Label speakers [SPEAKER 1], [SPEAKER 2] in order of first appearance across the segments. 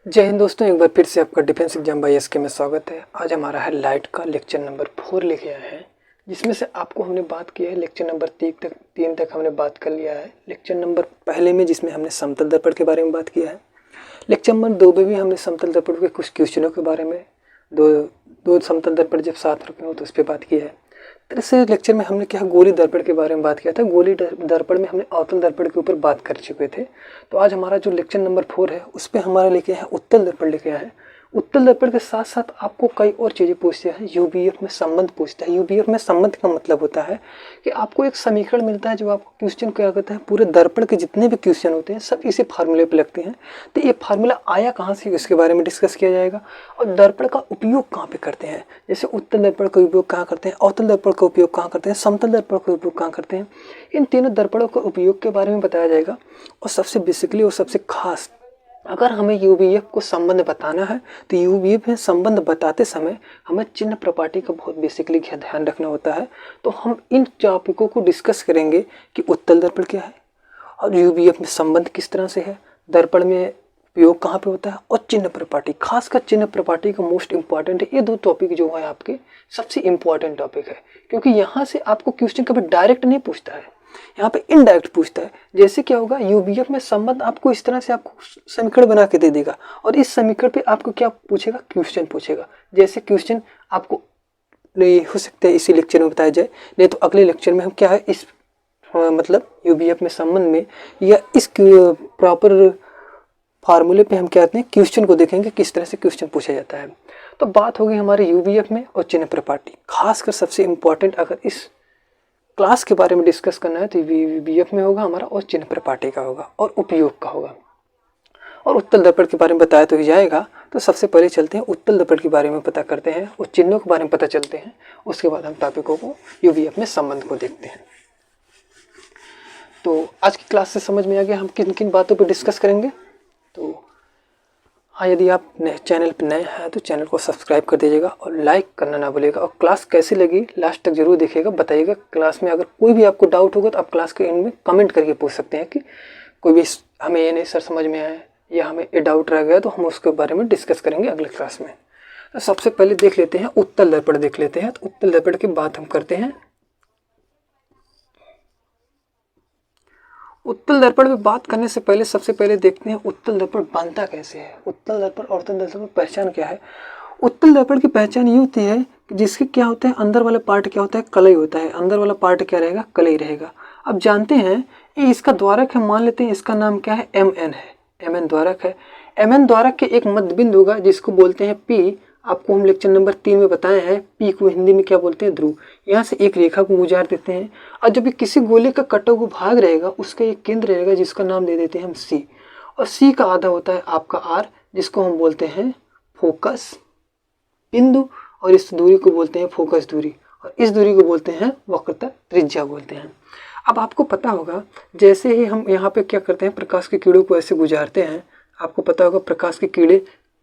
[SPEAKER 1] जय हिंद दोस्तों, एक बार फिर से आपका डिफेंस एग्जाम बाय एसके में स्वागत है। आज हमारा है लाइट का लेक्चर नंबर 4 लेके आए हैं, जिसमें से आपको हमने बात की है लेक्चर नंबर 3 तक हमने बात कर लिया है। लेक्चर नंबर पहले में जिसमें हमने समतल दर्पण के बारे में बात किया है। लेक्चर नंबर 2 में भी हमने समतल दर्पण के कुछ क्वेश्चनों के बारे में दो समतल दर्पण जब साथ रखे हो तो उस पर बात की है। तीसरे लेक्चर में हमने क्या गोली दर्पण के बारे में बात किया था। गोली दर्पण में हमने अवतल दर्पण के ऊपर बात कर चुके थे। तो आज हमारा जो लेक्चर नंबर 4 है उस पर हमारा लेके है उत्तल दर्पण लेके आए हैं। उत्तल दर्पण के साथ साथ आपको कई और चीज़ें पूछते हैं। यूबीएफ में संबंध पूछता है। यूबीएफ में संबंध का मतलब होता है कि आपको एक समीकरण मिलता है जो आपको क्वेश्चन क्या कहता है, पूरे दर्पण के जितने भी क्वेश्चन होते हैं सब इसी फार्मूले पे लगते हैं। तो ये फार्मूला आया कहाँ से, इसके बारे में डिस्कस किया जाएगा। और दर्पण का उपयोग कहाँ पे करते हैं, जैसे उत्तल दर्पण का उपयोग कहाँ करते हैं, अवतल दर्पण का उपयोग कहाँ करते हैं, समतल दर्पण का उपयोग कहाँ करते हैं, इन तीनों दर्पणों का उपयोग के बारे में बताया जाएगा। और सबसे बेसिकली और सबसे खास, अगर हमें यूबीएफ को संबंध बताना है तो यूबीएफ में संबंध बताते समय हमें चिन्ह प्रपाटी का बहुत बेसिकली ध्यान रखना होता है। तो हम इन टॉपिकों को डिस्कस करेंगे कि उत्तल दर्पण क्या है और यूबीएफ में संबंध किस तरह से है, दर्पण में उपयोग कहाँ पे होता है, और चिन्ह प्रपाटी, खासकर चिन्ह प्रपाटी का मोस्ट इंपॉर्टेंट है। ये दो टॉपिक जो है आपके सबसे इंपॉर्टेंट टॉपिक है, क्योंकि यहाँ से आपको क्वेश्चन कभी डायरेक्ट नहीं पूछता है, यहाँ पे इनडायरेक्ट पूछता है। जैसे क्या होगा, यूबीएफ में संबंध आपको इस तरह से आपको समीकरण बना के दे देगा और इस समीकरण पे आपको क्या पूछेगा, क्वेश्चन पूछेगा। जैसे क्वेश्चन आपको नहीं हो सकता है इसी लेक्चर में बताया जाए, नहीं तो अगले लेक्चर में हम क्या है इस मतलब यूबीएफ में संबंध में या इस प्रॉपर फार्मूले पे हम क्या कहते हैं क्वेश्चन को देखेंगे किस तरह से क्वेश्चन पूछा जाता है। तो बात होगी हमारे यूबीएफ में और चिन्ह प्रपाटी। खासकर सबसे इम्पॉर्टेंट अगर इस क्लास के बारे में डिस्कस करना है तो यूबीएफ में होगा हमारा और चिन्ह प्रपाटी का होगा और उपयोग का होगा। और उत्तल दर्पण के बारे में बताया तो ही जाएगा। तो सबसे पहले चलते हैं उत्तल दर्पण के बारे में पता करते हैं और चिन्हों के बारे में पता चलते हैं। उसके बाद हम टॉपिकों को यूबीएफ में संबंध को देखते हैं। तो आज की क्लास से समझ में आ गया हम किन किन बातों पर डिस्कस करेंगे। तो हाँ, यदि आप चैनल पर नए हैं तो चैनल को सब्सक्राइब कर दीजिएगा और लाइक करना ना भूलिएगा। और क्लास कैसी लगी लास्ट तक जरूर देखिएगा, बताइएगा। क्लास में अगर कोई भी आपको डाउट होगा तो आप क्लास के एंड में कमेंट करके पूछ सकते हैं कि कोई भी हमें ये नहीं सर समझ में आया या हमें ये डाउट रह गया, तो हम उसके बारे में डिस्कस करेंगे अगले क्लास में। तो सबसे पहले देख लेते हैं उत्तल दर्पण देख लेते हैं। तो उत्तल दर्पण की बात हम करते हैं। उत्तल दर्पण में बात करने से पहले सबसे पहले देखते हैं उत्तल दर्पण बनता कैसे है। उत्तल दर्पण और अवतल दर्पण में पहचान क्या है। उत्तल दर्पण की पहचान ये होती है कि जिसके क्या होता है, अंदर वाला पार्ट क्या होता है, कलई होता है। अंदर वाला पार्ट क्या रहेगा, कलई रहेगा। अब जानते हैं ये इसका द्वारक है, मान लेते हैं इसका नाम क्या है, एमएन है। एमएन द्वारक है। एमएन द्वारक के एक मध्य बिंदु होगा जिसको बोलते हैं पी। आपको हम लेक्चर नंबर 3 में बताए हैं पी को हिंदी में क्या बोलते हैं, ध्रुव। यहाँ से एक रेखा को गुजार देते हैं और जब भी किसी गोले का कटा हुआ भाग रहेगा उसका एक केंद्र रहेगा जिसका नाम दे देते हैं हम सी। और सी का आधा होता है आपका आर, जिसको हम बोलते हैं फोकस बिंदु, और इस दूरी को बोलते हैं फोकस दूरी, और इस दूरी को बोलते हैं वक्रता त्रिज्या बोलते हैं। अब आपको पता होगा जैसे ही हम यहाँ पे क्या करते हैं, प्रकाश की किरणों को ऐसे गुजारते हैं, आपको पता होगा प्रकाश की किरणें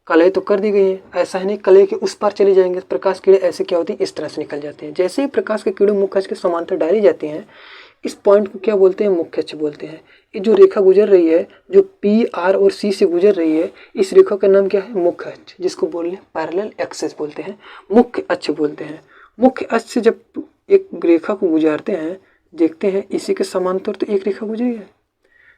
[SPEAKER 1] कलई तो कर दी गई है, ऐसा है नहीं कलई के उस पार चली जाएंगे। प्रकाश किरणें ऐसे क्या होती है, इस तरह से निकल जाती हैं। जैसे ही प्रकाश की किरणें मुख्य अक्ष के समांतर डाली जाती हैं, इस पॉइंट को क्या बोलते हैं, मुख्य अक्ष बोलते हैं। ये जो रेखा गुजर रही है, जो पी आर और सी से गुजर रही है, इस रेखा का नाम क्या है, मुख्य अक्ष, जिसको बोल रहे हैं पैरेलल एक्सिस बोलते हैं, मुख्य अक्ष बोलते हैं। मुख्य अक्ष से जब एक रेखा को गुजारते हैं, देखते हैं इसी के समांतर तो एक रेखा गुजरी है।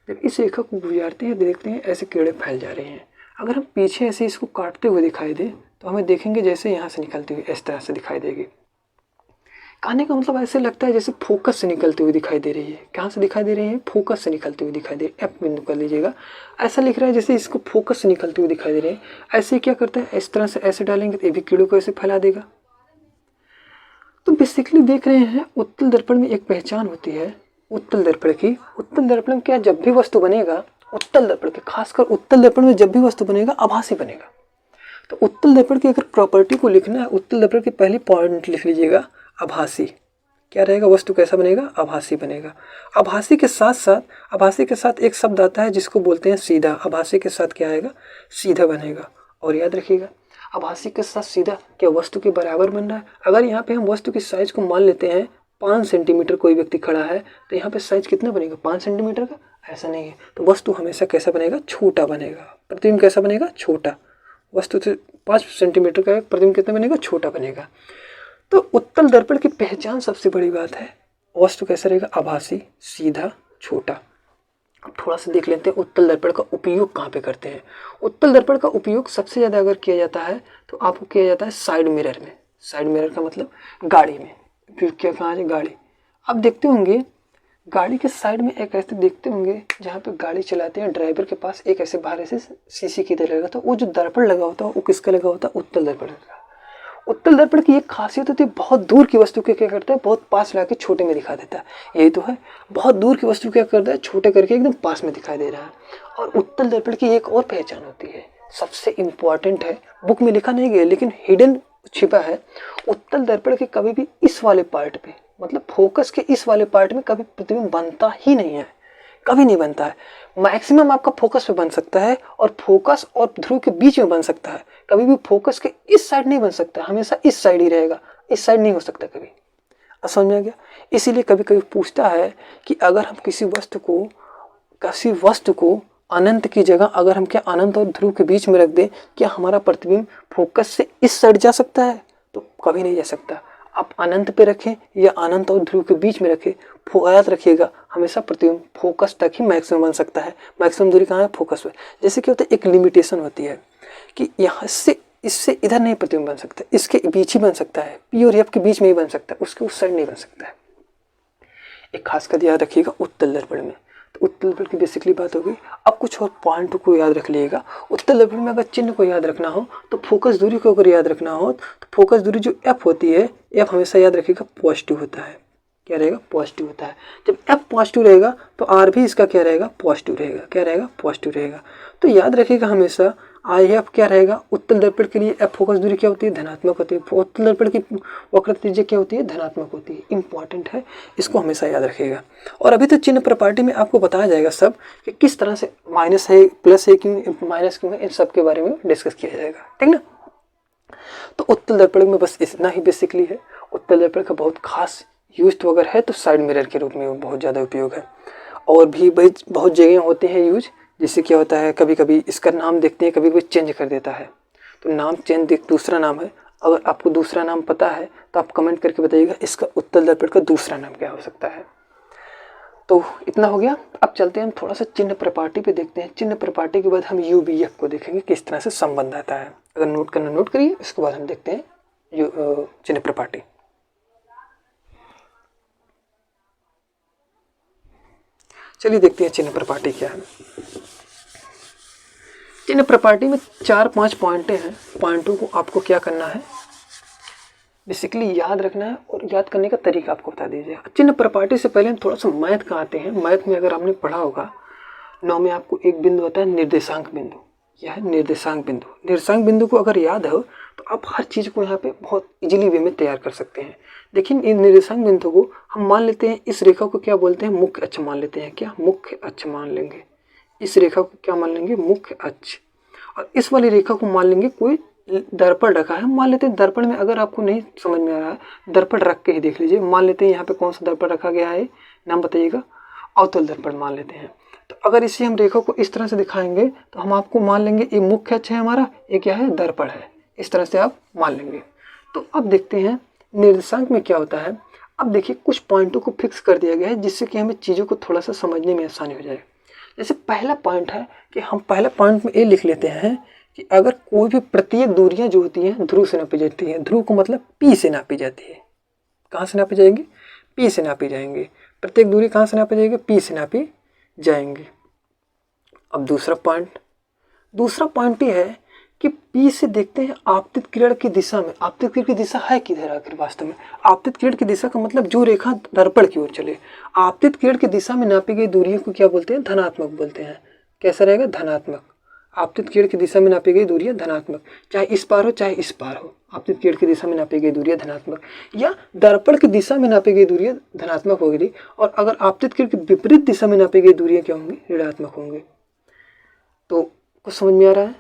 [SPEAKER 1] जब इस रेखा को गुजारते हैं देखते हैं ऐसे किरणें फैल जा रही हैं। अगर हम पीछे ऐसे इसको काटते हुए दिखाई दे तो हमें देखेंगे जैसे यहाँ से निकलती हुई इस तरह से दिखाई देगी। कहने का मतलब ऐसे लगता है जैसे फोकस से निकलती हुई दिखाई दे रही है। कहाँ से दिखाई दे रही है, फोकस से निकलती हुई दिखाई दे रही है। एफ बिंदु कर लीजिएगा, ऐसा लिख रहा है जैसे इसको फोकस से निकलती हुई दिखाई दे रही है। ऐसे क्या करता है, इस तरह से ऐसे डालेंगे तो ये भी कीड़ों को ऐसे फैला देगा। तो बेसिकली देख रहे हैं उत्तल दर्पण में एक पहचान होती है उत्तल दर्पण की। उत्तल दर्पण में क्या, जब भी वस्तु बनेगा उत्तल दर्पण के, खासकर उत्तल दर्पण में जब भी वस्तु बनेगा आभासी बनेगा। तो उत्तल दर्पण की अगर प्रॉपर्टी को लिखना है, उत्तल दर्पण की पहली पॉइंट लिख लीजिएगा आभासी। क्या रहेगा, वस्तु कैसा बनेगा, आभासी बनेगा। आभासी के साथ एक शब्द आता है जिसको बोलते हैं सीधा। आभासी के साथ क्या आएगा, सीधा बनेगा। और याद रखिएगा आभासी के साथ सीधा क्या वस्तु के बराबर बन रहा है। अगर यहाँ पे हम वस्तु की साइज को मान लेते हैं 5 सेंटीमीटर, कोई व्यक्ति खड़ा है तो यहाँ पे साइज कितना बनेगा, 5 सेंटीमीटर का। ऐसा नहीं है। तो वस्तु हमेशा कैसा बनेगा, छोटा बनेगा। प्रतिबिंब कैसा बनेगा, छोटा। वस्तु से 5 सेंटीमीटर का प्रतिबिंब कितना बनेगा, छोटा बनेगा। तो उत्तल दर्पण की पहचान सबसे बड़ी बात है, वस्तु कैसा रहेगा, आभासी, सीधा, छोटा। अब थोड़ा सा देख लेते हैं उत्तल दर्पण का उपयोग कहाँ पे करते हैं। उत्तल दर्पण का उपयोग सबसे ज़्यादा अगर किया जाता है तो आपको किया जाता है साइड मिरर में। साइड मिरर का मतलब गाड़ी में। फिर क्या कहा है, गाड़ी। आप देखते होंगे गाड़ी के साइड में एक ऐसे देखते होंगे जहाँ पे गाड़ी चलाते हैं, ड्राइवर के पास एक ऐसे बाहर ऐसे शीशी की तरह लगा, तो वो जो दर्पण लगा होता है वो किसका लगा होता है, उत्तल दर्पण का। उत्तल दर्पण की एक खासियत होती है, बहुत दूर की वस्तु को क्या करता है, बहुत पास लाके छोटे में दिखा देता है। यही तो है, बहुत दूर की वस्तु क्या करता है, छोटे करके एकदम पास में दिखाई दे रहा है। और उत्तल दर्पण की एक और पहचान होती है, सबसे इम्पॉर्टेंट है, बुक में लिखा नहीं गया लेकिन हिडन छिपा है। उत्तल दर्पण के कभी भी इस वाले पार्ट पे, मतलब फोकस के इस वाले पार्ट में कभी प्रतिबिंब बनता ही नहीं है, कभी नहीं बनता है। मैक्सिमम आपका फोकस पे बन सकता है और फोकस और ध्रुव के बीच में बन सकता है, कभी भी फोकस के इस साइड नहीं बन सकता, हमेशा इस साइड ही रहेगा, इस साइड नहीं हो सकता कभी। समझ में आ गया। इसीलिए कभी कभी पूछता है कि अगर हम किसी वस्तु को अनंत की जगह अगर हम क्या अनंत और ध्रुव के बीच में रख दें, क्या हमारा प्रतिबिंब फोकस से इस साइड जा सकता है, तो कभी नहीं जा सकता। आप अनंत पे रखें या अनंत और ध्रुव के बीच में रखें, याद रखिएगा हमेशा प्रतिबिंब फोकस तक ही मैक्सिमम बन सकता है। मैक्सिमम दूरी कहाँ है, फोकस पे। जैसे क्या होता है, एक लिमिटेशन होती है कि यहाँ से इससे इधर नहीं प्रतिबिंब बन सकता, इसके बीच ही बन सकता है, पी और एफ के बीच में ही बन सकता है, उसके उस साइड नहीं बन सकता है। एक खास कर याद रखिएगा उत्तल दर्पण में। तो उत्तल दर्पण की बेसिकली बात होगी। अब कुछ और पॉइंट को याद रख लीजिएगा। उत्तल दर्पण में अगर चिन्ह को याद रखना हो तो फोकस दूरी को अगर याद रखना हो तो फोकस दूरी जो एफ होती है, एफ हमेशा याद रखिएगा पॉजिटिव होता है। क्या रहेगा, पॉजिटिव होता है। जब एफ पॉजिटिव रहेगा तो आर भी इसका क्या रहेगा, पॉजिटिव रहेगा। क्या रहेगा, पॉजिटिव रहेगा। तो याद रखिएगा हमेशा आई एफ क्या रहेगा, उत्तल दर्पण के लिए एफ फोकस दूरी क्या होती है, धनात्मक होती है। उत्तल दर्पण की वक्र त्रिज्या क्या होती है, धनात्मक होती है। इंपॉर्टेंट है, इसको हमेशा याद रखिएगा। और अभी तो चिन्ह प्रॉपर्टी में आपको बताया जाएगा सब कि किस तरह से माइनस है, प्लस है क्यों, माइनस क्यों है, इन सब के बारे में डिस्कस किया जाएगा, ठीक ना। तो उत्तल दर्पण में बस इतना ही बेसिकली है। उत्तल दर्पण का बहुत खास यूज तो अगर है तो साइड मिरर के रूप में बहुत ज़्यादा उपयोग है। और भी भाई बहुत जगह होते हैं यूज, जिससे क्या होता है कभी कभी इसका नाम देखते हैं, कभी कभी चेंज कर देता है। तो नाम चेंज दूसरा नाम है, अगर आपको दूसरा नाम पता है तो आप कमेंट करके बताइएगा इसका उत्तल दर्पण का दूसरा नाम क्या हो सकता है। तो इतना हो गया। अब चलते हैं हम थोड़ा सा चिन्ह प्रॉपर्टी पे देखते हैं। चिन्ह प्रॉपर्टी के बाद हम यूबीएफ को देखेंगे किस तरह से संबंध आता है। अगर नोट करना नोट करिए, इसके बाद हम देखते हैं चिन्ह प्रॉपर्टी। चलिए देखते हैं चिन्ह प्रॉपर्टी क्या है। चिन्ह प्रॉपर्टी में 4-5 पॉइंटें हैं। पॉइंटों को आपको क्या करना है, बेसिकली याद रखना है और याद करने का तरीका आपको बता दीजिए। चिन्ह प्रॉपर्टी से पहले हम थोड़ा सा मैथ का आते हैं। मैथ में अगर आपने पढ़ा होगा 9 में, आपको एक बिंदु होता है निर्देशांक बिंदु। यह है निर्देशांक बिंदु। निर्देशांक बिंदु को अगर याद हो तो आप हर चीज़ को यहाँ पे बहुत इजीली वे में तैयार कर सकते हैं। देखिए इन निर्देशांक बिंदु को हम मान लेते हैं, इस रेखा को क्या बोलते हैं, मुख्य अक्ष मान लेते हैं। क्या, मुख्य अक्ष मान लेंगे। इस रेखा को क्या मान लेंगे, मुख्य अक्ष। और इस वाली रेखा को मान लेंगे कोई दर्पण रखा है, मान लेते हैं दर्पण में। अगर आपको नहीं समझ में आ रहा है दर्पण रख के ही देख लीजिए। मान लेते हैं यहाँ पे कौन सा दर्पण रखा गया है, नाम बताइएगा, अवतल दर्पण मान लेते हैं। तो अगर इसे हम रेखा को इस तरह से दिखाएंगे तो हम आपको मान लेंगे ये मुख्य अक्ष है हमारा, ये क्या है, दर्पण है। इस तरह से आप मान लेंगे। तो अब देखते हैं निर्देशांक में क्या होता है। अब देखिए कुछ पॉइंटों को फिक्स कर दिया गया है जिससे कि हमें चीज़ों को थोड़ा सा समझने में आसानी हो जाए। जैसे पहला पॉइंट है कि हम पहला पॉइंट में ये लिख लेते हैं कि अगर कोई भी प्रत्येक दूरियां जो होती हैं ध्रुव से नापी जाती है। ध्रुव को मतलब पी से नापी जाती है। कहाँ से नापी जाएंगी, पी से नापी जाएंगे। प्रत्येक दूरी कहाँ से नापी जाएगी, पी से नापी जाएंगे। अब दूसरा पॉइंट ये है कि पी से देखते हैं आपतित किरण की दिशा में। आपतित किरण की दिशा है किधर आखिर वास्तव में। आपतित किरण की दिशा का मतलब जो रेखा दर्पण की ओर चले। आपतित किरण की दिशा में नापी गई दूरियों को क्या बोलते हैं, धनात्मक बोलते हैं। कैसा रहेगा, धनात्मक। आपतित किरण की दिशा में नापी गई दूरियां धनात्मक, चाहे इस पार हो चाहे इस पार हो। आपतित किरण की दिशा में नापी गई दूरियां धनात्मक, या दर्पण की दिशा में नापी गई दूरियां धनात्मक होगी। और अगर आपतित किरण की विपरीत दिशा में नापी गई दूरियां क्या होंगी, ऋणात्मक होंगी। तो कुछ समझ में आ रहा है।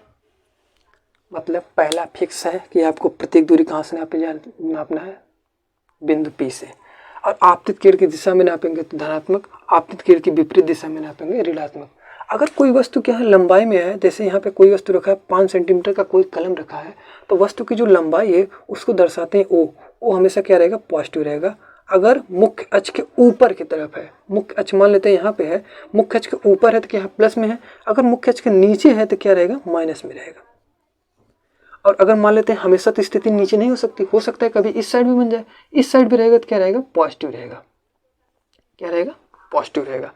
[SPEAKER 1] मतलब पहला फिक्स है कि आपको प्रत्येक दूरी कहाँ से नापना है, बिंदु पी से। और आपतित किरण की दिशा में नापेंगे तो धनात्मक, आपतित किरण की विपरीत दिशा में नापेंगे ऋणात्मक। अगर कोई वस्तु क्या है लंबाई में है, जैसे यहाँ पे कोई वस्तु रखा है 5 सेंटीमीटर का कोई कलम रखा है, तो वस्तु की जो लंबाई है उसको दर्शाते हैं ओ हमेशा क्या रहेगा, पॉजिटिव रहेगा। अगर मुख्य अक्ष के ऊपर की तरफ है, मुख्य अक्ष मान लेते हैं यहाँ पे है, मुख्य अक्ष के ऊपर है तो क्या प्लस में है, अगर मुख्य अक्ष के नीचे है तो क्या रहेगा, माइनस में रहेगा। और अगर मान लेते हैं हमेशा तो स्थिति नीचे नहीं हो सकती, हो सकता है कभी इस साइड भी बन जाए, इस साइड भी रहेगा तो क्या रहेगा, पॉजिटिव रहेगा। क्या रहेगा, पॉजिटिव रहेगा।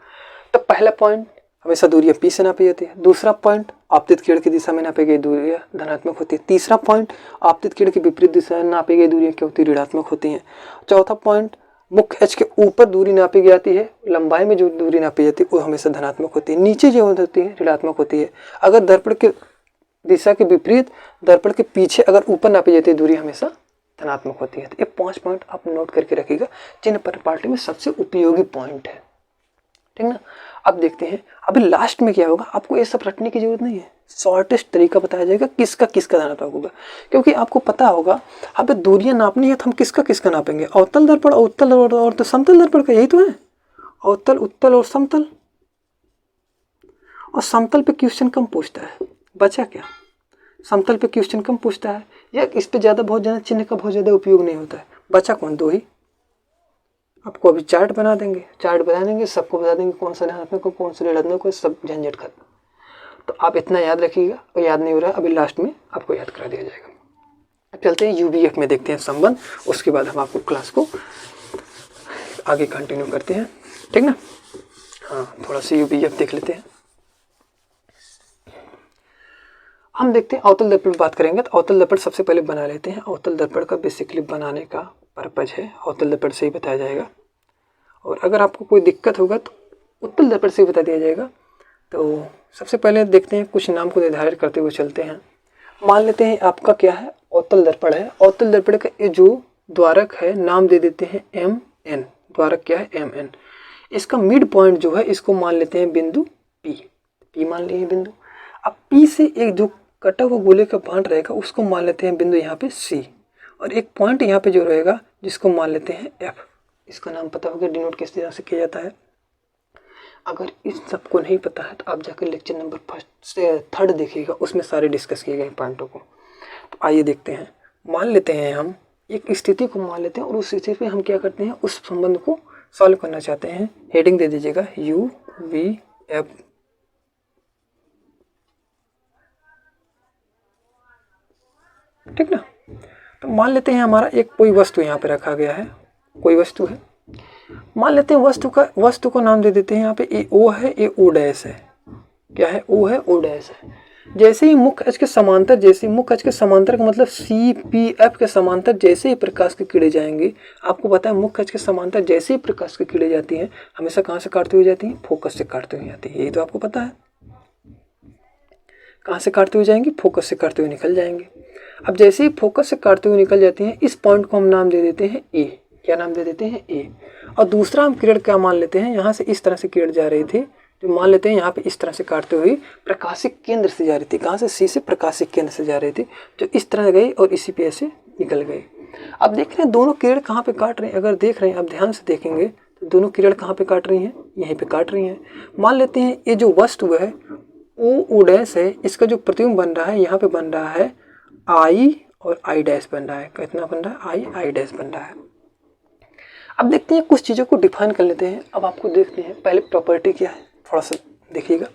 [SPEAKER 1] तो पहला पॉइंट हमेशा दूरियां पी से नापी जाती है। दूसरा पॉइंट आपतित किरण की दिशा में नापी गई दूरियां धनात्मक होती है। तीसरा पॉइंट आपतित किरण की विपरीत दिशा में नापी गई दूरियां क्या होती है, ऋणात्मक होती हैं। चौथा पॉइंट मुख्य अक्ष के ऊपर दूरी नापी जाती है, लंबाई में जो दूरी नापी जाती है वो हमेशा धनात्मक होती है, नीचे जो होती है ऋणात्मक होती है। अगर दर्पण के दिशा के विपरीत दर्पण के पीछे अगर ऊपर नापी जाती है दूरी हमेशा धनात्मक होती है। तो ये 5 पॉइंट आप नोट करके रखिएगा, चिन्ह पार्टी में सबसे उपयोगी पॉइंट है, ठीक ना। अब देखते हैं अभी लास्ट में क्या होगा, आपको ये सब रटने की जरूरत नहीं है, शॉर्टेस्ट तरीका बताया जाएगा किसका किसका धनात्मक होगा। क्योंकि आपको पता होगा अभी दूरियां नापनी है तो हम किसका किसका नापेंगे, अवतल दर्पण, उत्तल और तो समतल दर्पण का, यही तो है, अवतल उत्तल और समतल। और समतल पे क्वेश्चन कम पूछता है, बचा क्या, समतल पे क्वेश्चन कम पूछता है, या इस पे ज़्यादा बहुत ज़्यादा चिन्ह का बहुत ज़्यादा उपयोग नहीं होता है। बचा कौन, दो ही। आपको अभी चार्ट बना देंगे, चार्ट बना देंगे, सबको बता देंगे कौन सा धनात्मक को कौन सा ऋणात्मक को, सब झंझट खत्म। तो आप इतना याद रखिएगा, और याद नहीं हो रहा है अभी लास्ट में आपको याद करा दिया जाएगा। अब चलते हैं यूवीएफ में देखते हैं संबंध, उसके बाद हम आपको क्लास को आगे कंटिन्यू करते हैं, ठीक ना। हाँ, थोड़ा सा यूवीएफ देख लेते हैं। हम देखते हैं अवतल दर्पण बात करेंगे, तो अवतल दर्पण सबसे पहले बना लेते हैं। अवतल दर्पण का बेसिकली बनाने का पर्पज है अवतल दर्पण से ही बताया जाएगा, और अगर आपको कोई दिक्कत होगा तो उत्तल दर्पण से ही बता दिया जाएगा। तो सबसे पहले देखते हैं, कुछ नाम को निर्धारित करते हुए चलते हैं। मान लेते हैं आपका क्या है, अवतल दर्पण है। अवतल दर्पण का ये जो द्वारक है नाम दे देते हैं MN, द्वारक क्या है MN। इसका मिड पॉइंट जो है इसको मान लेते हैं बिंदु P मान लिए बिंदु। अब P से एक जो कटा हुआ गोले का बांट रहेगा उसको मान लेते हैं बिंदु यहाँ पे C, और एक पॉइंट यहाँ पे जो रहेगा जिसको मान लेते हैं F। इसका नाम पता होगा डिनोट किस तरह से किया जाता है। अगर इस सबको नहीं पता है तो आप जाकर लेक्चर नंबर 1 से 3 देखिएगा, उसमें सारे डिस्कस किए गए पॉइंटों को। तो आइए देखते हैं। मान लेते हैं हम एक स्थिति को मान लेते हैं, और उस स्थिति पे हम क्या करते हैं, उस संबंध को सॉल्व करना चाहते हैं। हेडिंग दे दीजिएगा UVF। ठीक ना। तो मान लेते हैं हमारा एक कोई वस्तु यहाँ पे रखा गया है, कोई वस्तु है, मान लेते हैं वस्तु को नाम दे देते हैं यहाँ पे ए ओ है, ए ओ डैश है। क्या है, ओ है, ओ डैश है। जैसे ही मुख्य अक्ष के समांतर, जैसे मुख्य अक्ष के समांतर का मतलब CPF के समांतर जैसे ही प्रकाश की किरणें जाएंगी, आपको पता है मुख्य अक्ष के समांतर जैसे ही प्रकाश की किरणें जाती हैं हमेशा कहाँ से काटती हुई जाती हैं, फोकस से काटती हुई जाती है। यही तो आपको पता है, कहाँ से काटते हुए जाएंगी, फोकस से काटते हुए निकल जाएंगे। अब जैसे ही फोकस से काटते हुए निकल जाती हैं, इस पॉइंट को हम नाम दे देते हैं ए। क्या नाम दे देते हैं, ए। और दूसरा हम किरण क्या मान लेते हैं, यहाँ से इस तरह से किरण जा रही थी, तो मान लेते हैं यहाँ पे इस तरह से काटते हुए प्रकाशिक केंद्र से जा रही थी। कहाँ से, सी से प्रकाशिक केंद्र से जा रही थी, जो इस तरह गई और इसी पे ऐसे निकल गई। अब देख रहे हैं दोनों किरण कहाँ पे काट रहे हैं, अगर देख रहे हैं, अब ध्यान से देखेंगे तो दोनों किरण कहाँ पे काट रही हैं, यहीं पे काट रही हैं। मान लेते हैं ये जो वस्तु है ओ डैश है, इसका जो प्रतिबिंब बन रहा है यहाँ पे बन रहा है आई और आई डैश बन रहा है। कितना बन रहा है, आई डैश बन रहा है। अब देखते हैं कुछ चीज़ों को डिफाइन कर लेते हैं। अब आपको देखते हैं पहले प्रॉपर्टी क्या है, थोड़ा सा देखिएगा।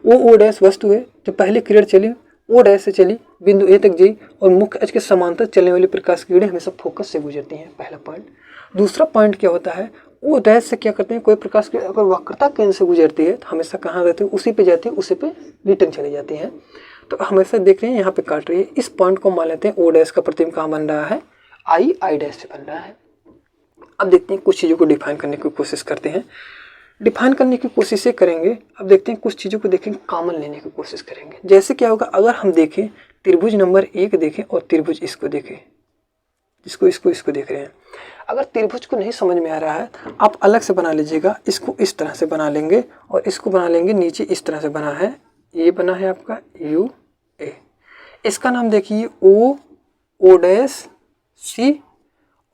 [SPEAKER 1] ओ डैश वस्तु है, जब पहले किरण चली ओ डैश से चली, बिंदु ए तक गई, और मुख्य अक्ष के समांतर चलने वाली प्रकाश की किरणें हमेशा फोकस से गुजरती हैं, पहला पॉइंट। दूसरा पॉइंट क्या होता है, ओ डैश से क्या करते हैं, कोई प्रकाश की अगर वक्रता केंद्र से गुजरती है तो हमेशा कहाँ रहती है, उसी पे जाती है, उसी पे रिटर्न चली जाती है। तो हमेशा देख रहे हैं यहाँ पे काट रही है। इस पॉइंट को मान लेते हैं ओ डैश का प्रतिबिंब कहाँ बन रहा है, आई डैश से बन रहा है। अब देखते हैं कुछ चीज़ों को डिफाइन करने की कोशिश करते हैं। डिफाइन करने की कोशिश से करेंगे। अब देखते हैं कुछ चीज़ों को देखेंगे, कॉमन लेने की कोशिश करेंगे। जैसे क्या होगा, अगर हम देखें त्रिभुज नंबर 1 देखें और त्रिभुज इसको देखें, इसको देख रहे हैं, अगर त्रिभुज को नहीं समझ में आ रहा है आप अलग से बना लीजिएगा। इसको इस तरह से बना लेंगे और इसको बना लेंगे नीचे इस तरह से बना है, ये बना है आपका यू ए। इसका नाम देखिए ओ डैश सी,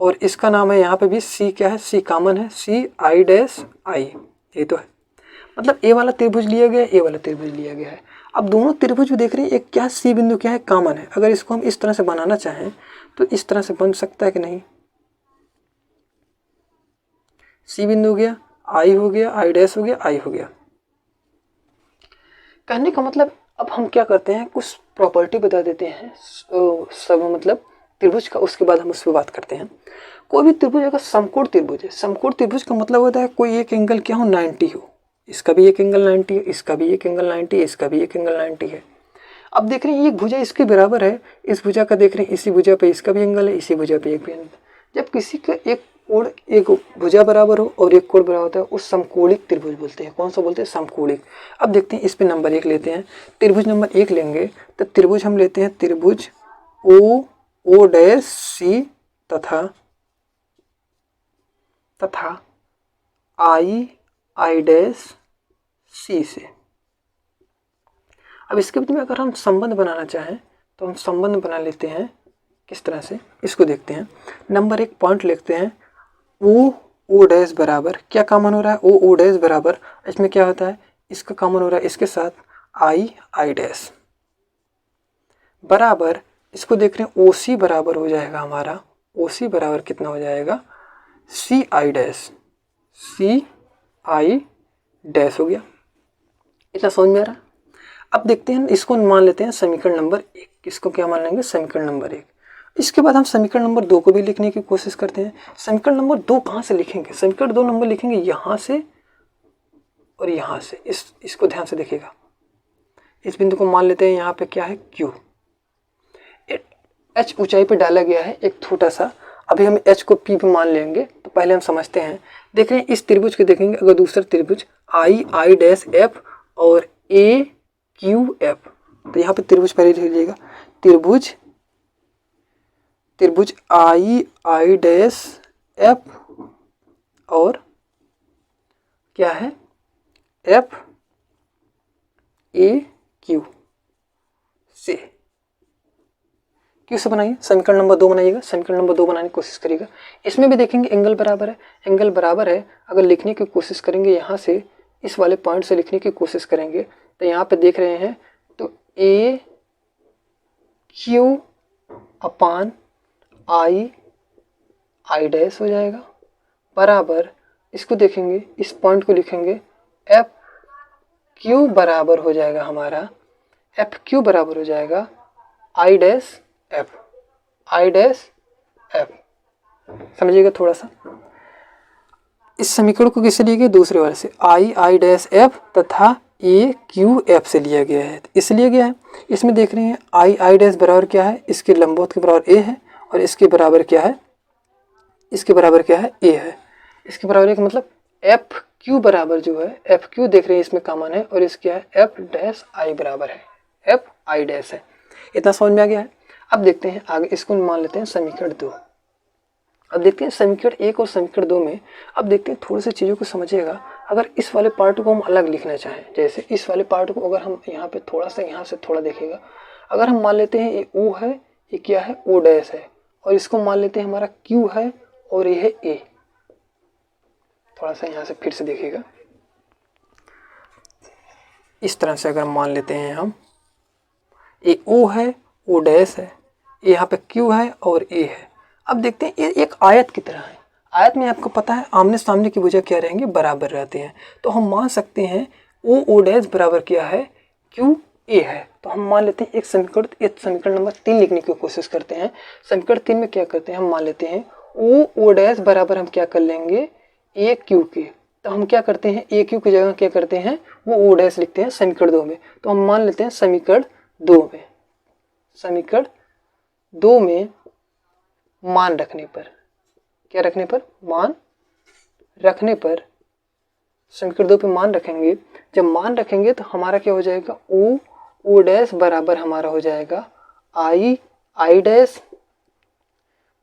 [SPEAKER 1] और इसका नाम है यहाँ पे भी सी। क्या है, सी कॉमन है, सी आई डैश आई, ये तो है, मतलब ए वाला त्रिभुज लिया गया, ए वाला त्रिभुज लिया गया है। अब दोनों त्रिभुज भी देख रहे हैं, एक क्या सी बिंदु क्या है, कॉमन है। अगर इसको हम इस तरह से बनाना चाहें तो इस तरह से बन सकता है कि नहीं, सी बिंदु हो गया, आई हो गया, आई डैश हो गया, आई हो गया। कहने का मतलब अब हम क्या करते हैं, कुछ प्रॉपर्टी बता देते हैं सब मतलब त्रिभुज का, उसके बाद हम उस पर बात करते हैं। कोई भी त्रिभुज अगर समकोण त्रिभुज है, समकोण त्रिभुज का मतलब होता है कोई एक एंगल क्या हो, 90 हो, इसका भी एक एंगल 90 है, इसका भी एक एंगल 90 है, इसका भी एक एंगल 90 है। अब देख रहे हैं ये भुजा इसके बराबर है, इस भुजा का देख रहे हैं इसी भुजा पे इसका भी एंगल है, इसी भुजा पे एक भी एंगल। जब किसी का एक कोण, एक भुजा बराबर हो और एक कोण बराबर होता है, उस समकोणिक त्रिभुज बोलते हैं। कौन सा बोलते हैं, समकोणिक। अब देखते हैं इस पे नंबर 1 लेते हैं, त्रिभुज नंबर 1 लेंगे तो त्रिभुज हम लेते हैं त्रिभुज ओ डैश सी तथा आई डैश सी से। अब इसके बीच में अगर हम संबंध बनाना चाहें तो हम संबंध बना लेते हैं, किस तरह से इसको देखते हैं। नंबर 1 पॉइंट लिखते हैं, ओ डैश बराबर क्या कॉमन हो रहा है, ओ डैश बराबर, इसमें क्या होता है, इसका कॉमन हो रहा है इसके साथ आई डैश बराबर, इसको देख रहे हैं OC बराबर हो जाएगा हमारा, OC बराबर कितना हो जाएगा, CI डैश हो गया। इतना समझ में आ रहा है। अब देखते हैं, इसको मान लेते हैं समीकरण नंबर 1। किसको क्या मान लेंगे, समीकरण नंबर 1। इसके बाद हम समीकरण नंबर 2 को भी लिखने की कोशिश करते हैं। समीकरण नंबर 2 कहाँ से लिखेंगे, समीकरण 2 नंबर लिखेंगे यहाँ से और यहाँ से। इसको ध्यान से देखिएगा, इस बिंदु को मान लेते हैं यहाँ पे क्या है, Q। H ऊंचाई पे डाला गया है एक छोटा सा, अभी हम H को P पे मान लेंगे। तो पहले हम समझते हैं, देख रहे हैं इस त्रिभुज को देखेंगे, अगर दूसरा त्रिभुज आई डैश एफ और AQF, तो यहाँ पे त्रिभुज पहले लिख लीजिएगा, त्रिभुज आई डैश एफ और क्या है, FAQ से। क्यों से बनाइए, समीकरण नंबर 2 बनाइएगा, समीकरण नंबर 2 बनाने की कोशिश करिएगा। इसमें भी देखेंगे एंगल बराबर है, एंगल बराबर है। अगर लिखने की कोशिश करेंगे यहाँ से, इस वाले पॉइंट से लिखने की कोशिश करेंगे तो यहाँ पे देख रहे हैं तो AQ अपान आई डैश हो जाएगा बराबर, इसको देखेंगे, इस पॉइंट को लिखेंगे FQ बराबर हो जाएगा हमारा, FQ बराबर हो जाएगा आई डैश एफ। समझिएगा थोड़ा सा, इस समीकरण को किससे लिए गया, दूसरे वाले से, आई डैश एफ तथा AQF से लिया गया है, इसलिए गया है। इसमें देख रहे हैं आई डैश बराबर क्या है, इसके लंबवत के बराबर A है और इसके बराबर क्या है, इसके बराबर क्या है, A है। इसके बराबर एक मतलब FQ बराबर जो है, FQ देख रहे हैं इसमें कॉमन है और इसके है F डैश I बराबर है, F I डैश है। इतना समझ में आ गया है। अब देखते हैं आगे, इसको मान लेते हैं समीकरण 2। अब देखते हैं समीकरण 1 और समीकरण 2 में, अब देखते हैं थोड़ी सी चीज़ों को समझिएगा। अगर इस वाले पार्ट को हम अलग लिखना चाहें, जैसे इस वाले पार्ट को अगर हम यहाँ पे थोड़ा सा, यहाँ से थोड़ा देखिएगा, अगर हम मान लेते हैं ये O है, ये क्या है, O डैश है, और इसको मान लेते हैं हमारा Q है और ये है A। थोड़ा सा यहाँ से फिर से देखिएगा, इस तरह से अगर मान लेते हैं हम, ये O है, O डैश है, यहाँ पे Q है और A है। अब देखते हैं ये एक आयत की तरह है, आयत में आपको पता है आमने सामने की भुजा क्या रहेंगे, बराबर रहते हैं। तो हम मान सकते हैं O डैश बराबर क्या है, Q A है। तो हम मान लेते हैं एक समीकरण नंबर 3 लिखने की कोशिश करते हैं। समीकरण 3 में क्या करते हैं, हम मान लेते हैं O डैश बराबर हम क्या कर लेंगे, AQ के। तो हम क्या करते हैं, AQ की जगह क्या करते हैं, वो O डैश लिखते हैं समीकरण 2 में। तो हम मान लेते हैं समीकरण 2 में मान रखने पर, क्या रखने पर, मान रखने पर, समीकरण 2 पे मान रखेंगे। जब मान रखेंगे तो हमारा क्या हो जाएगा, O डैश बराबर हमारा हो जाएगा आई डैश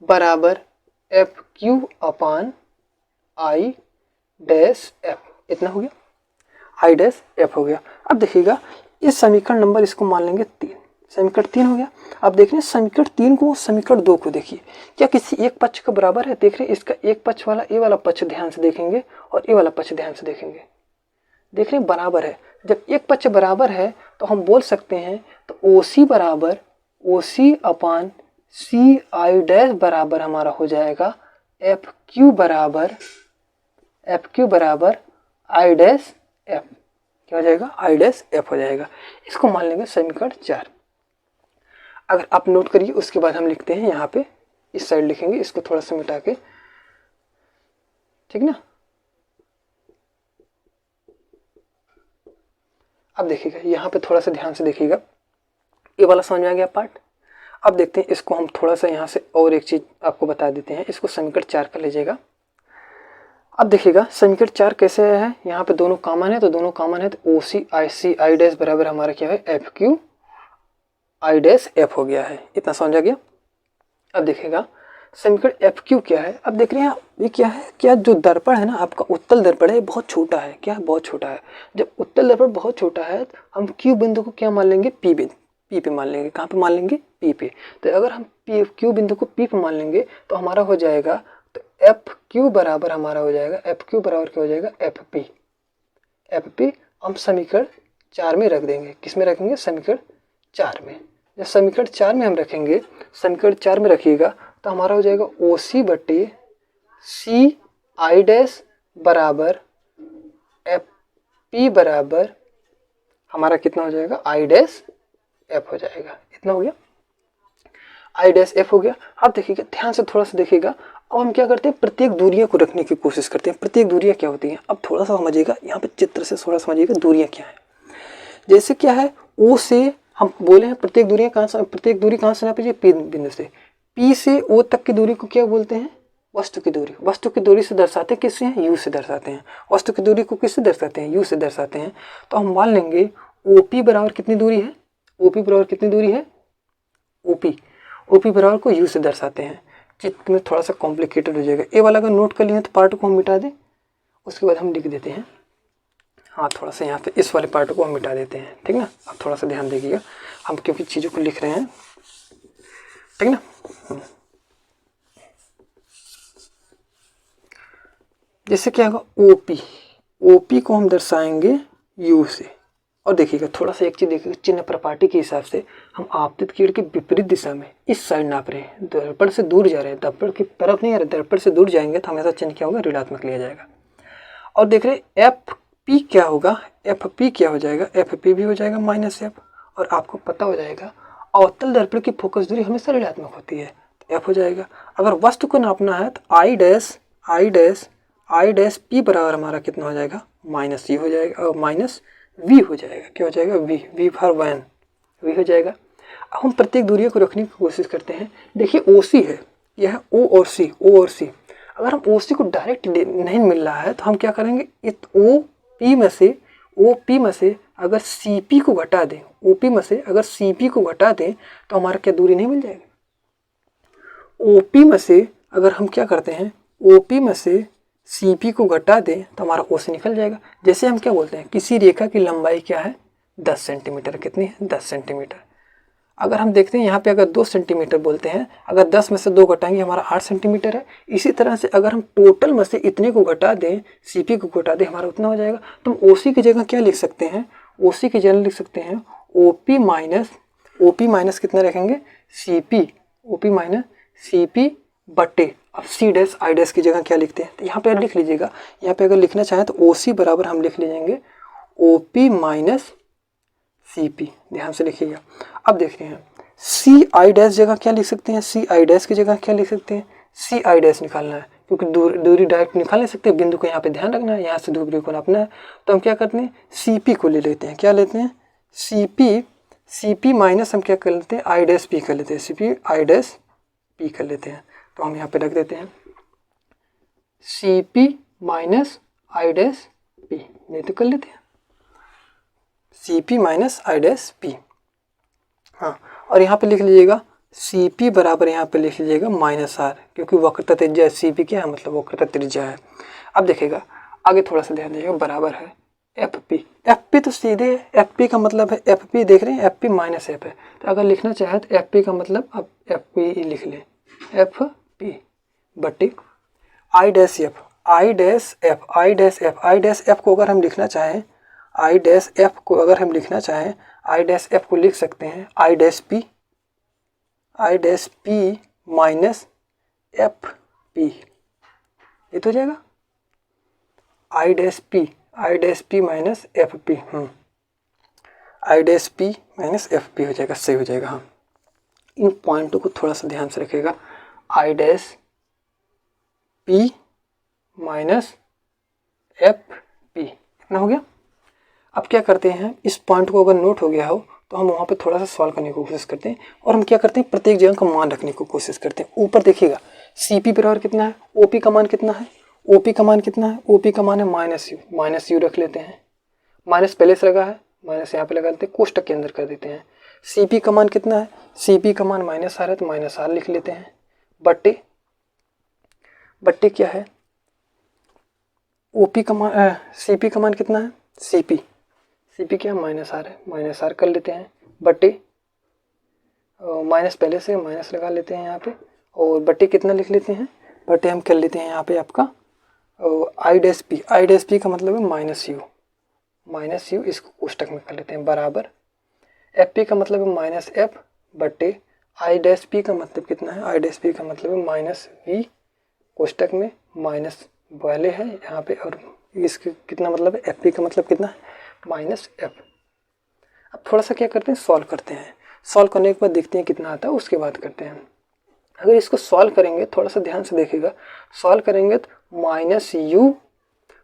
[SPEAKER 1] बराबर FQ upon I dash F। इतना हो गया, आई डैश F हो गया। अब देखिएगा इस समीकरण नंबर, इसको मान लेंगे 3, समीकरण 3 हो गया। अब देख रहे हैं समीकरण 3 को, समीकरण 2 को देखिए, क्या किसी एक पक्ष का बराबर है। देख रहे हैं इसका एक पक्ष वाला, ए वाला पक्ष ध्यान से देखेंगे और ए वाला पक्ष ध्यान से देखेंगे, देख रहे हैं बराबर है। जब एक पक्ष बराबर है तो हम बोल सकते हैं तो OC बराबर OC अपान CI डैश बराबर हमारा हो जाएगा FQ बराबर I डैश F। क्या हो जाएगा? I डैश F हो जाएगा। इसको मान लेंगे समीकरण 4। अगर आप नोट करिए, उसके बाद हम लिखते हैं यहाँ पे, इस साइड लिखेंगे, इसको थोड़ा सा मिटा के, ठीक ना। अब देखिएगा यहाँ पे थोड़ा सा ध्यान से देखिएगा, ये वाला समझ में आ गया पार्ट। अब देखते हैं इसको हम थोड़ा सा यहाँ से और एक चीज आपको बता देते हैं। इसको समीकरण 4 कर लीजिएगा। अब देखिएगा समीकरण 4 कैसे है, यहाँ पे दोनों कॉमन है तो दोनों कॉमन है तो OC I डैश बराबर हमारा क्या है FQ I डैश F हो गया है। इतना समझ आ गया। अब देखिएगा समीकरण FQ क्या है। अब देख रहे हैं ये क्या है, क्या जो दर्पण है ना आपका उत्तल दर्पण है बहुत छोटा है। क्या है? बहुत छोटा है। जब उत्तल दर्पण बहुत छोटा है तो हम Q बिंदु को क्या मान लेंगे? P पे मान लेंगे। कहाँ पे मान लेंगे? P पे। तो अगर हम Q बिंदु को P पे मान लेंगे तो हमारा हो जाएगा, तो FQ बराबर हमारा हो जाएगा, FQ बराबर क्या हो जाएगा? FP हम समीकरण 4 में रख देंगे। किस में रखेंगे? समीकरण 4 में। जब समीकरण 4 में हम रखेंगे, समीकरण 4 में रखिएगा तो हमारा हो जाएगा OC बटे CI डैश बराबर FP बराबर हमारा कितना हो जाएगा? I डैश F हो जाएगा। इतना हो गया, I डैश F हो गया। अब देखिएगा ध्यान से थोड़ा सा देखिएगा। अब हम क्या करते हैं, प्रत्येक दूरियां को रखने की कोशिश करते हैं। प्रत्येक दूरियां क्या होती हैं, अब थोड़ा सा समझिएगा, यहाँ पे चित्र से थोड़ा समझिएगा दूरियां क्या है। जैसे क्या है, O से हम बोले हैं प्रत्येक दूरी कहाँ से नापी? P बिंदु से। P से O तक की दूरी को क्या बोलते हैं? वस्तु की दूरी। वस्तु की दूरी से दर्शाते हैं किससे हैं? U से दर्शाते हैं। वस्तु की दूरी को किससे दर्शाते हैं? U से दर्शाते हैं। तो हम मान लेंगे OP बराबर कितनी दूरी है? OP बराबर कितनी दूरी है? OP बराबर को U से दर्शाते हैं। चित्र में थोड़ा सा कॉम्प्लिकेटेड हो जाएगा। ए वाला अगर नोट कर लिए तो पार्ट को हम मिटा दें, उसके बाद हम लिख देते हैं। हाँ, थोड़ा सा यहाँ पे इस वाले पार्ट को हम मिटा देते हैं, ठीक ना। अब थोड़ा सा ध्यान देखिएगा, हम क्योंकि चीज़ों को लिख रहे हैं, ठीक ना। जैसे क्या होगा, OP को हम दर्शाएंगे U से। और देखिएगा थोड़ा सा एक चीज़ देखिएगा, चिन्ह प्रपाटी के हिसाब से हम आपतित किरण के विपरीत दिशा में इस साइड नाप रहे हैं। दर्पण से दूर जा रहे हैं, दर्पण की तरफ नहीं आ रहे, दर्पण से दूर जाएंगे तो हमेशा चिन्ह क्या होगा? ऋणात्मक लिया जाएगा। और देख रहे FP क्या होगा? FP क्या हो जाएगा? FP भी हो जाएगा -F। और आपको पता हो जाएगा अवतल दर्पण की फोकस दूरी हमेशा ऋणात्मक होती है, तो F हो जाएगा। अगर वस्तु को नापना है तो I डैश P बराबर हमारा कितना हो जाएगा? -C हो जाएगा और -V हो जाएगा। क्या हो जाएगा? V फॉर वैन, V हो जाएगा। अब हम प्रत्येक दूरियों को रखने की कोशिश करते हैं। देखिए OC है, यह है O और C। अगर हम OC को डायरेक्ट नहीं मिल रहा है तो हम क्या करेंगे, इस OP में से अगर CP को घटा दें, OP में से अगर CP को घटा दें तो हमारा क्या दूरी नहीं मिल जाएगी? OP में से अगर हम क्या करते हैं, OP में से CP को घटा दें तो हमारा OC निकल जाएगा। जैसे हम क्या बोलते हैं, किसी रेखा की लंबाई क्या है? 10 सेंटीमीटर। कितनी है? 10 सेंटीमीटर। अगर हम देखते हैं यहाँ पे अगर 2 सेंटीमीटर बोलते हैं, अगर 10 में से 2 घटाएंगे हमारा 8 सेंटीमीटर है। इसी तरह से अगर हम टोटल में से इतने को घटा दें, CP को घटा दें, हमारा उतना हो जाएगा। तो हम OC की जगह क्या लिख सकते हैं? OC की जगह लिख सकते हैं OP माइनस कितना रखेंगे? CP। OP माइनस CP बटे, अब C डैश I डैश की जगह क्या लिखते हैं? तो यहाँ पे लिख लीजिएगा, यहाँ पे अगर लिखना चाहें तो OC बराबर हम लिख लीजिएंगे OP माइनस CP। ध्यान से लिखिएगा। अब देखते हैं CI डैश जगह क्या लिख सकते हैं? CI डैश की जगह क्या लिख सकते हैं? CI डैश निकालना है, क्योंकि दूरी डायरेक्ट निकाल नहीं सकते, बिंदु को यहाँ पे ध्यान रखना है, यहाँ से दूरी को नापना है। तो हम क्या करते हैं, CP को ले लेते हैं। क्या लेते हैं? CP माइनस हम क्या कर लेते हैं? I डैश P कर लेते हैं। CP I डैश P कर लेते हैं। तो हम यहाँ पे रख देते हैं CP minus I dash P, नहीं तो कर लेते हैं CP minus I dash P। हाँ, और यहाँ पे लिख लीजिएगा CP बराबर, यहाँ पे लिख लीजिएगा -R, क्योंकि वक्रता त्रिज्या CP क्या है? मतलब वक्रता त्रिज्या है। अब देखिएगा आगे थोड़ा सा ध्यान दीजिएगा, बराबर है FP तो सीधे FP का मतलब है FP, देख रहे हैं FP माइनस F है। तो अगर लिखना चाहे तो FP का मतलब अब FP लिख लें, FP बटे I डैश F को अगर हम लिखना चाहें आई डैश एफ को अगर हम लिखना चाहें, आई डैश एफ को लिख सकते हैं I dash P minus F P, ये तो हो जाएगा I dash P minus F P, I dash P minus F P हो जाएगा, सही हो जाएगा। हाँ, इन पॉइंटों को थोड़ा सा ध्यान से रखिएगा, I dash P minus F P, इतना हो गया। अब क्या करते हैं, इस पॉइंट को अगर नोट हो गया हो तो हम वहाँ पे थोड़ा सा सॉल्व करने की कोशिश करते हैं, और हम क्या करते हैं प्रत्येक जगह का मान रखने की कोशिश करते हैं। ऊपर देखिएगा सी पी बराबर कितना है, ओ पी का मान कितना है, ओ पी का मान कितना है, ओ पी का मान है माइनस यू रख लेते हैं, माइनस पहले से लगा है, माइनस यहाँ पे लगा देते हैं, कोष्टक के अंदर कर देते हैं। सी पी का मान कितना है, सी पी का मान माइनस आर है तो माइनस आर लिख लेते हैं, बट्टे क्या है, ओपी का मान सी पी का मान कितना है, सी पी क्या माइनस आर है, माइनस आर कर लेते हैं, बट्टे माइनस पहले से माइनस लगा लेते हैं यहाँ पे, और बट्टे कितना लिख लेते हैं, बट्टे हम कर लेते हैं यहाँ पे आपका आई डैश पी का मतलब है माइनस यू, इसको कोष्टक में कर लेते हैं, बराबर एफ पी का मतलब है माइनस एफ बट्टे आई डैश पी का मतलब कितना है, आई डैश पी का मतलब है माइनस वी, कोष्टक में माइनस वाले है यहाँ पे, और इसके कितना मतलब है, एफ पी का मतलब कितना है माइनस एफ। अब थोड़ा सा क्या करते हैं, सॉल्व करते हैं, सॉल्व करने के बाद देखते हैं कितना आता है, उसके बाद करते हैं। अगर इसको सॉल्व करेंगे, थोड़ा सा ध्यान से देखिएगा, सॉल्व करेंगे तो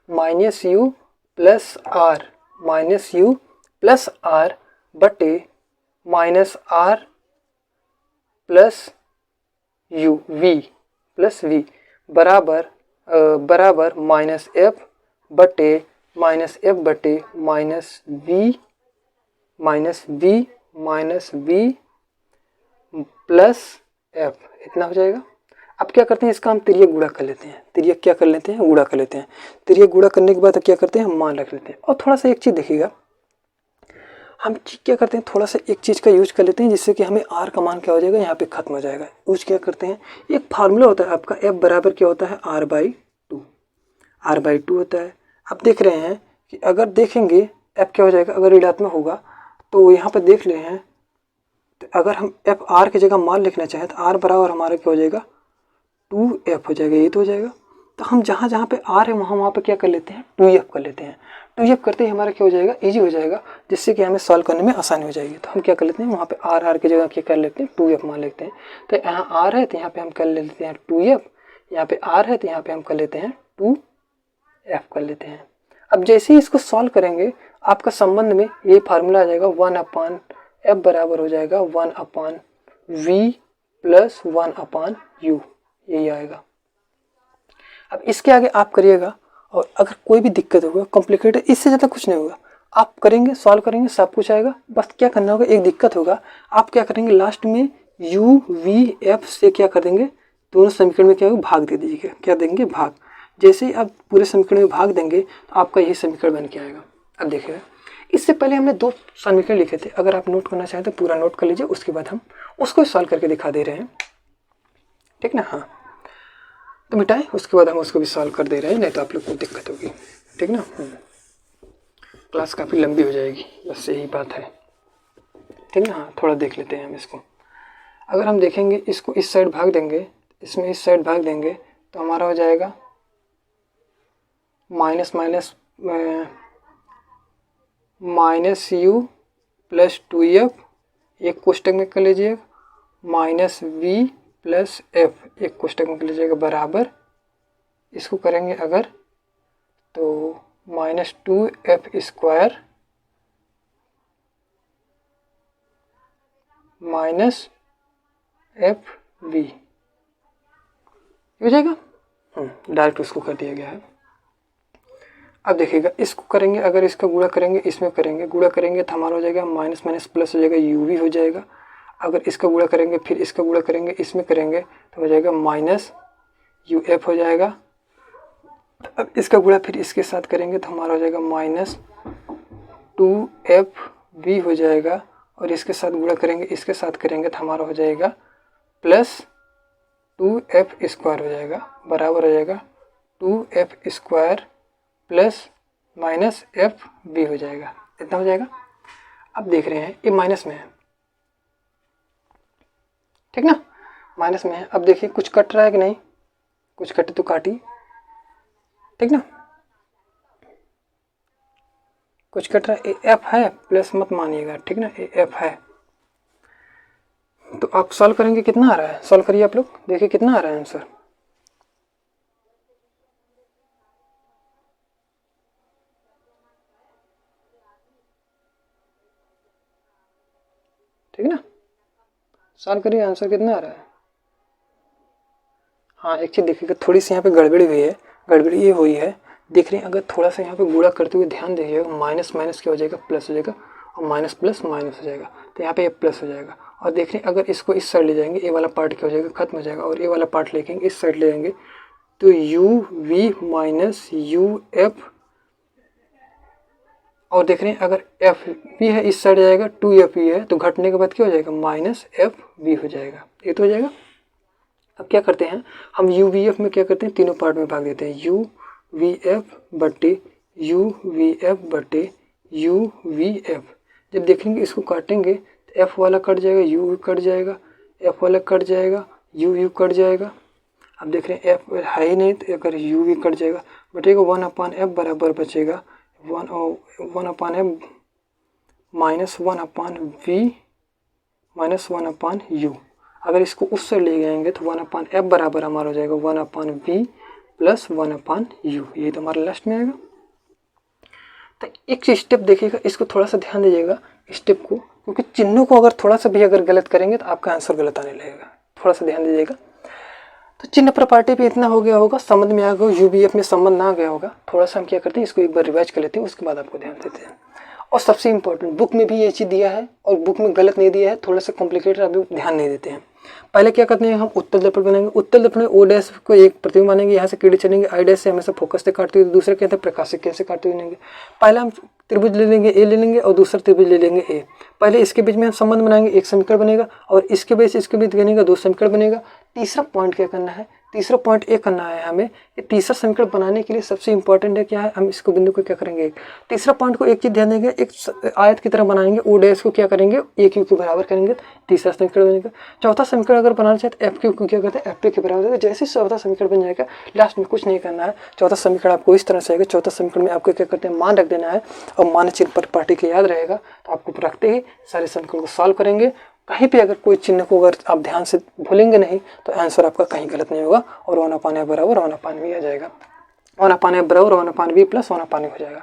[SPEAKER 1] माइनस यू प्लस आर बटे minus r plus u v बराबर माइनस एफ बटे माइनस वी प्लस एफ, इतना हो जाएगा। अब क्या करते हैं, इसका हम तिर्यक गुणा कर लेते हैं, गुणा कर लेते हैं। तिर्यक गुणा करने के बाद क्या करते हैं, हम मान रख लेते हैं। और थोड़ा सा एक चीज़ देखिएगा, हम क्या करते हैं, थोड़ा सा एक चीज़ का यूज कर लेते हैं जिससे कि हमें आर का मान क्या हो जाएगा, यहाँ पे खत्म हो जाएगा। यूज क्या करते हैं, एक फार्मूला होता है आपका, एफ बराबर क्या होता है, आर बाई टू होता है। अब देख रहे हैं कि अगर देखेंगे एफ क्या हो जाएगा, अगर ऋणात्मक होगा तो यहाँ पर देख रहे हैं, तो अगर हम एफ आर की जगह मान लिखना चाहें तो आर बराबर हमारा क्या हो जाएगा, 2f हो जाएगा, ये तो हो जाएगा। तो हम जहाँ पे आर है वहाँ पे क्या कर लेते हैं, 2f कर लेते हैं। 2f करते ही हमारा क्या हो जाएगा, इजी हो जाएगा, जिससे कि हमें सॉल्व करने में आसानी हो जाएगी। तो हम क्या कर लेते हैं, वहाँ पे आर की जगह क्या कर लेते हैं, 2f मान लेते हैं। तो यहाँ आर है तो यहाँ पे हम कर लेते हैं 2f, यहाँ पे आर है तो यहाँ पे हम कर लेते हैं 2f कर लेते हैं। अब जैसे ही इसको सॉल्व करेंगे, आपका संबंध में ये फार्मूला आ जाएगा, 1/f बराबर हो जाएगा 1/v प्लस 1/u, यही आएगा। अब इसके आगे आप करिएगा, और अगर कोई भी दिक्कत होगा, कॉम्प्लिकेटेड, इससे ज़्यादा कुछ नहीं होगा, आप करेंगे, सॉल्व करेंगे, सब कुछ आएगा। बस क्या करना होगा, एक दिक्कत होगा, आप क्या करेंगे, लास्ट में u v f से क्या कर देंगे, दोनों समीकरण में क्या होगा, भाग दे दीजिएगा, क्या देंगे, भाग। जैसे ही आप पूरे समीकरण में भाग देंगे तो आपका यही समीकरण बन के आएगा। अब देखिएगा, इससे पहले हमने 2 समीकरण लिखे थे, अगर आप नोट करना चाहें तो पूरा नोट कर लीजिए, उसके बाद हम उसको सॉल्व करके दिखा दे रहे हैं, ठीक ना। हाँ, तो मिटाएं, उसके बाद हम उसको भी सॉल्व कर दे रहे हैं, नहीं तो आप लोग को दिक्कत होगी, ठीक ना। क्लास काफ़ी लंबी हो जाएगी, बस यही बात है, ठीक ना। हाँ, थोड़ा देख लेते हैं हम इसको। अगर हम देखेंगे, इसको इस साइड भाग देंगे, इसमें इस साइड भाग देंगे, तो हमारा हो जाएगा माइनस यू प्लस 2f, एक कोष्टक में कर लीजिए, माइनस वी प्लस एफ, एक कोष्टक में कर लीजिएगा, बराबर, इसको करेंगे अगर तो minus 2f square minus f v हो जाएगा। डायरेक्ट उसको कर दिया गया है। अब देखिएगा, इसको करेंगे, अगर इसका गुणा करेंगे, इसमें करेंगे, गुणा करेंगे तो हमारा हो जाएगा माइनस माइनस प्लस हो जाएगा, यू वी हो जाएगा। अगर इसका गुणा करेंगे, फिर इसका गुणा करेंगे, इसमें करेंगे तो हो जाएगा माइनस यू एफ हो जाएगा। अब इसका गुणा फिर इसके साथ करेंगे तो हमारा हो जाएगा माइनस 2f वी हो जाएगा, और इसके साथ गुणा करेंगे, इसके साथ करेंगे तो हमारा हो जाएगा प्लस 2f स्क्वायर हो जाएगा, बराबर हो जाएगा 2f square plus minus f b हो जाएगा, इतना हो जाएगा। अब देख रहे हैं ये माइनस में है, ठीक ना, माइनस में है। अब देखिए कुछ कट रहा है कि नहीं, कुछ कटे तो काटी, ठीक ना, कुछ कट रहा है। ए एफ है, प्लस मत मानिएगा, ठीक ना, ए एफ है। तो आप सॉल्व करेंगे, कितना आ रहा है, सॉल्व करिए आप लोग, देखिए कितना आ रहा है आंसर। ठीक ना, सॉल्व करिए, आंसर कितना आ रहा है। हाँ एक चीज़ देखिएगा, थोड़ी सी यहाँ पे गड़बड़ी हुई है, गड़बड़ी ये हुई है, देख रहे हैं, अगर थोड़ा सा यहाँ पे गुणा करते हुए ध्यान दीजिएगा, माइनस माइनस क्या हो जाएगा, प्लस हो जाएगा, और माइनस प्लस माइनस हो जाएगा, तो यहाँ पे ये प्लस हो जाएगा। और देख रहे हैं अगर इसको इस साइड ले जाएंगे, ए वाला पार्ट क्या हो जाएगा, खत्म हो जाएगा, और ए वाला पार्ट लेके इस साइड ले जाएंगे तो u v minus u f, और देख रहे हैं अगर एफ वी है इस साइड जाएगा, टू एफ वी है, तो घटने के बाद क्या हो जाएगा, माइनस एफ वी हो जाएगा, ये तो हो जाएगा। अब क्या करते हैं हम, यू वी एफ में क्या करते हैं, तीनों पार्ट में भाग देते हैं, यू वी एफ बट्टे यू वी एफ बट्टे यू वी एफ। जब देखेंगे इसको काटेंगे तो एफ वाला कट जाएगा, यू कट जाएगा, एफ वाला कट जाएगा, यू कट जाएगा। अब देख रहे हैं एफ है ही नहीं, तो अगर यू वी कट जाएगा, बटेगा 1/f बराबर बचेगा 1/f minus 1/v minus 1/u। अगर इसको उस साइड ले जाएंगे तो 1/f बराबर हमारा हो जाएगा 1/v प्लस 1/u, ये तो हमारा लास्ट में आएगा। तो एक स्टेप देखिएगा, इसको थोड़ा सा ध्यान दीजिएगा स्टेप को, क्योंकि चिन्हों को अगर थोड़ा सा भी अगर गलत करेंगे तो आपका आंसर गलत आने लगेगा, थोड़ा सा ध्यान दीजिएगा। तो चिन्ह प्रॉपर्टी पे इतना हो गया होगा, समझ में आ गया, यूबीएफ में समझ ना आ गया होगा, थोड़ा सा हम क्या करते हैं इसको एक बार रिवाइज कर लेते हैं, उसके बाद आपको ध्यान देते हैं। और सबसे इंपॉर्टेंट, बुक में भी ये चीज़ दिया है और बुक में गलत नहीं दिया है, थोड़ा सा कॉम्प्लिकेटेड अभी ध्यान नहीं देते हैं। पहले क्या करते हैं हम, उत्तल दर्पण बनाएंगे, उत्तल दर्पण में ओ डैश को एक प्रतिबिंब मानेंगे, यहाँ से किरण चलेंगे, आई डैश से हमेशा फोकस से काटते हुए, दूसरे कहते हैं प्रकाशिक केंद्र से काटते हुए लेंगे। पहले हम त्रिभुज ले लेंगे, ए ले लेंगे, और दूसरा त्रिभुज ले लेंगे ए। पहले इसके बीच में हम संबंध बनाएंगे, एक समीकरण बनेगा, और इसके बीच इसके बीच बनेगा, दो समीकरण बनेगा। तीसरा पॉइंट क्या करना है, तीसरा पॉइंट ये करना है हमें, ये तीसरा समीकरण बनाने के लिए सबसे इंपॉर्टेंट है क्या है, हम इसको बिंदु को क्या करेंगे, तीसरा पॉइंट को एक चीज ध्यान देंगे, एक आयत की तरह बनाएंगे, ओ डैश को क्या करेंगे, ए क्यू के बराबर करेंगे, तीसरा समीकरण बनेगा। चौथा समीकरण अगर बनाना चाहे तो एफ क्यू को क्या करते हैं, एफ पी के बराबर। जैसे चौथा समीकरण बन जाएगा, लास्ट में कुछ नहीं करना है, चौथा समीकरण आपको इस तरह से आएगा, चौथा समीकरण में आपको क्या करते हैं, मान रख देना है, और मान चिन्ह पर पार्टी के याद रहेगा, तो आपको रखते ही सारे समीकरण को सॉल्व करेंगे। कहीं पे अगर कोई चिन्ह को अगर आप ध्यान से भूलेंगे नहीं तो आंसर आपका कहीं गलत नहीं होगा, और 1/f बराबर 1/v आ जाएगा, 1/f बराबर 1/v प्लस 1/v हो जाएगा।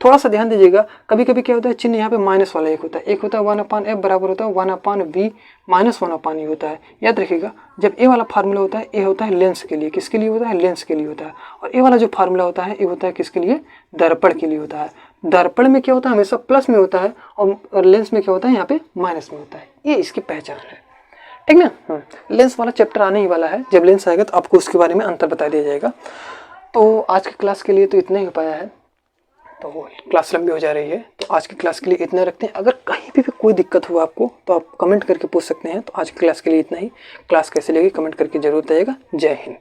[SPEAKER 1] थोड़ा सा ध्यान दीजिएगा, कभी कभी क्या होता है, चिन्ह यहाँ पे माइनस वाला एक होता है, 1/f बराबर होता है 1/v माइनस 1/v होता है। याद रखिएगा, जब ए वाला फार्मूला होता है, ए होता है लेंस के लिए, किसके लिए होता है, लेंस के लिए होता है, और ए वाला जो फार्मूला होता है, ये होता है किसके लिए, दर्पण के लिए होता है। दर्पण में क्या होता है, हमेशा प्लस में होता है, और लेंस में क्या होता है, यहाँ पे माइनस में होता है, ये इसकी पहचान है, ठीक ना। लेंस वाला चैप्टर आने ही वाला है, जब लेंस आएगा तो आपको उसके बारे में अंतर बता दिया जाएगा। तो आज की क्लास के लिए तो इतना ही हो पाया है, तो क्लास लंबी हो जा रही है, तो आज की क्लास के लिए इतना रखते हैं। अगर कहीं भी कोई दिक्कत हो आपको तो आप कमेंट करके पूछ सकते हैं। तो आज की क्लास के लिए इतना ही, क्लास कैसे लगी कमेंट करके जरूर बताइएगा। जय हिंद।